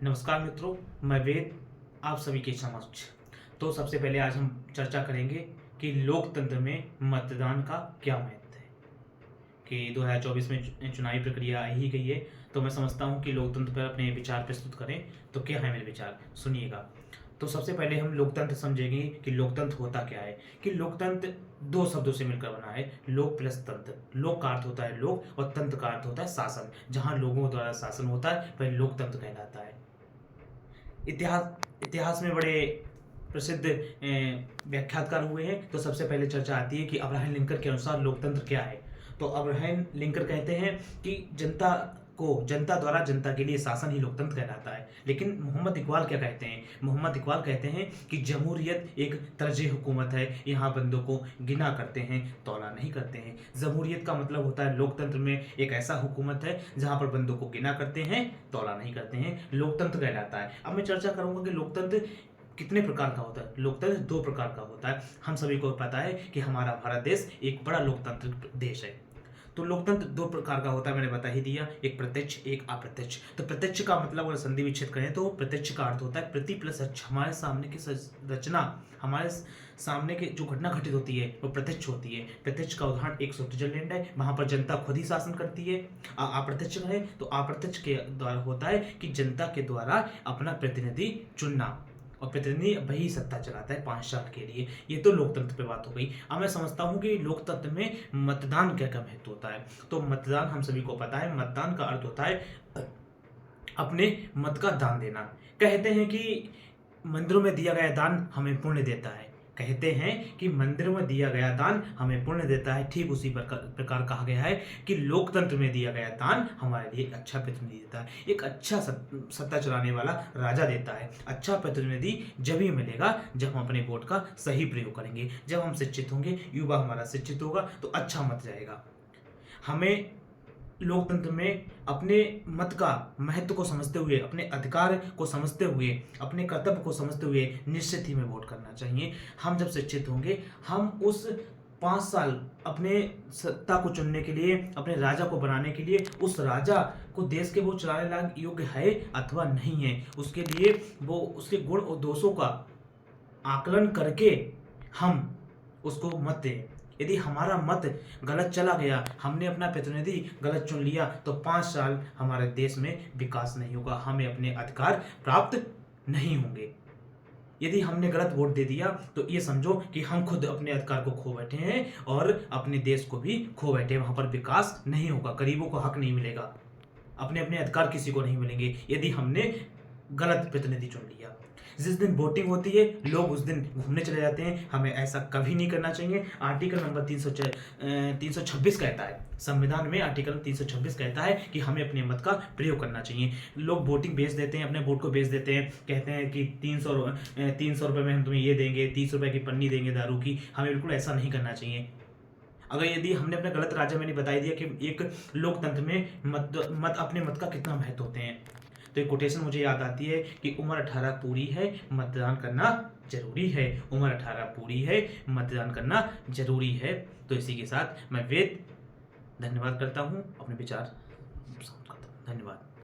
नमस्कार मित्रों, मैं वेद आप सभी के समक्ष। तो सबसे पहले आज हम चर्चा करेंगे कि लोकतंत्र में मतदान का क्या महत्व है। कि 2024 में चुनावी प्रक्रिया आ ही गई है, तो मैं समझता हूँ कि लोकतंत्र पर अपने विचार प्रस्तुत करें। तो क्या है मेरे विचार, सुनिएगा। तो सबसे पहले हम लोकतंत्र समझेंगे कि लोकतंत्र होता क्या है। कि लोकतंत्र दो शब्दों से मिलकर बना है, लोक प्लस तंत्र। लोक का अर्थ होता है लोक और तंत्र का अर्थ होता है शासन। जहाँ लोगों द्वारा शासन होता है वह लोकतंत्र कहलाता है। इतिहास इतिहास में बड़े प्रसिद्ध व्याख्यातकार हुए हैं। तो सबसे पहले चर्चा आती है कि अब्राहम लिंकन के अनुसार लोकतंत्र क्या है। तो अब्राहम लिंकन कहते हैं कि जनता द्वारा जनता के लिए शासन ही लोकतंत्र कहलाता है। लेकिन मोहम्मद इकबाल क्या कहते हैं? मोहम्मद इकबाल कहते हैं कि जमहूरियत एक तर्ज हुकूमत है, यहाँ बंदों को गिना करते हैं, तौला नहीं करते हैं। जमहूरियत का मतलब होता है लोकतंत्र में एक ऐसा हुकूमत है जहाँ पर बंदों को गिना करते हैं, तौला नहीं करते हैं, लोकतंत्र कहलाता है। अब मैं चर्चा करूंगा कि लोकतंत्र कितने प्रकार का होता है। लोकतंत्र दो प्रकार का होता है। हम सभी को पता है कि हमारा भारत देश एक बड़ा लोकतांत्रिक देश है। तो लोकतंत्र दो प्रकार का होता है, मैंने बता ही दिया, एक प्रत्यक्ष एक अप्रत्यक्ष। तो प्रत्यक्ष का मतलब अगर संधि विच्छेद करें तो प्रत्यक्ष का अर्थ होता है प्रति प्लस अक्ष। हमारे सामने की रचना, हमारे सामने की जो घटना घटित होती है वो प्रत्यक्ष होती है। प्रत्यक्ष का उदाहरण एक स्विट्जरलैंड है, वहां पर जनता खुद ही शासन करती है। अप्रत्यक्ष है तो अप्रत्यक्ष के द्वारा होता है कि जनता के द्वारा अपना प्रतिनिधि चुनना, और प्रतिनिधि वही सत्ता चलाता है 5 साल के लिए। ये तो लोकतंत्र पे बात हो गई। अब मैं समझता हूँ कि लोकतंत्र में मतदान क्या क्या महत्व होता है। तो मतदान हम सभी को पता है, मतदान का अर्थ होता है अपने मत का दान देना। कहते हैं कि मंदिरों में दिया गया दान हमें पुण्य देता है। कहते हैं कि मंदिर में दिया गया दान हमें पुण्य देता है। ठीक उसी प्रकार कहा गया है कि लोकतंत्र में दिया गया दान हमारे लिए अच्छा प्रतिनिधि देता है। एक अच्छा सत्ता चलाने वाला राजा देता है। अच्छा प्रतिनिधि जब ही मिलेगा जब हम अपने वोट का सही प्रयोग करेंगे, जब हम शिक्षित होंगे, युवा हमारा शिक्षित होगा तो अच्छा मत जाएगा। हमें लोकतंत्र में अपने मत का महत्व को समझते हुए, अपने अधिकार को समझते हुए, अपने कर्तव्य को समझते हुए निश्चित ही में वोट करना चाहिए। हम जब शिक्षित होंगे, हम उस 5 साल अपने सत्ता को चुनने के लिए, अपने राजा को बनाने के लिए, उस राजा को देश के वो चलाने लायक योग्य है अथवा नहीं है, उसके लिए वो उसके गुण और दोषों का आकलन करके हम उसको मत दें। यदि हमारा मत गलत चला गया, हमने अपना प्रतिनिधि गलत चुन लिया, तो 5 साल हमारे देश में विकास नहीं होगा, हमें अपने अधिकार प्राप्त नहीं होंगे। यदि हमने गलत वोट दे दिया तो ये समझो कि हम खुद अपने अधिकार को खो बैठे हैं और अपने देश को भी खो बैठे हैं। वहां पर विकास नहीं होगा, गरीबों को हक नहीं मिलेगा, अपने अपने अधिकार किसी को नहीं मिलेंगे यदि हमने गलत प्रतिनिधि चुन लिया। जिस दिन वोटिंग होती है लोग उस दिन घूमने चले जाते हैं। हमें ऐसा कभी नहीं करना चाहिए। आर्टिकल नंबर 326 कहता है, संविधान में आर्टिकल 326 कहता है कि हमें अपने मत का प्रयोग करना चाहिए। लोग वोटिंग बेच देते हैं, अपने वोट को बेच देते हैं, कहते हैं कि 300 रुपये में हम तुम्हें ये देंगे, 30 रुपये की पन्नी देंगे दारू की। हमें बिल्कुल ऐसा नहीं करना चाहिए। अगर यदि हमने अपना गलत राज्य, मैंने बता दिया कि एक लोकतंत्र में अपने मत का कितना महत्व होते हैं। तो एक कोटेशन मुझे याद आती है कि उम्र 18 पूरी है, मतदान करना जरूरी है। उम्र 18 पूरी है, मतदान करना जरूरी है। तो इसी के साथ मैं वेद धन्यवाद करता हूँ, अपने विचार समाप्त करता हूँ। धन्यवाद।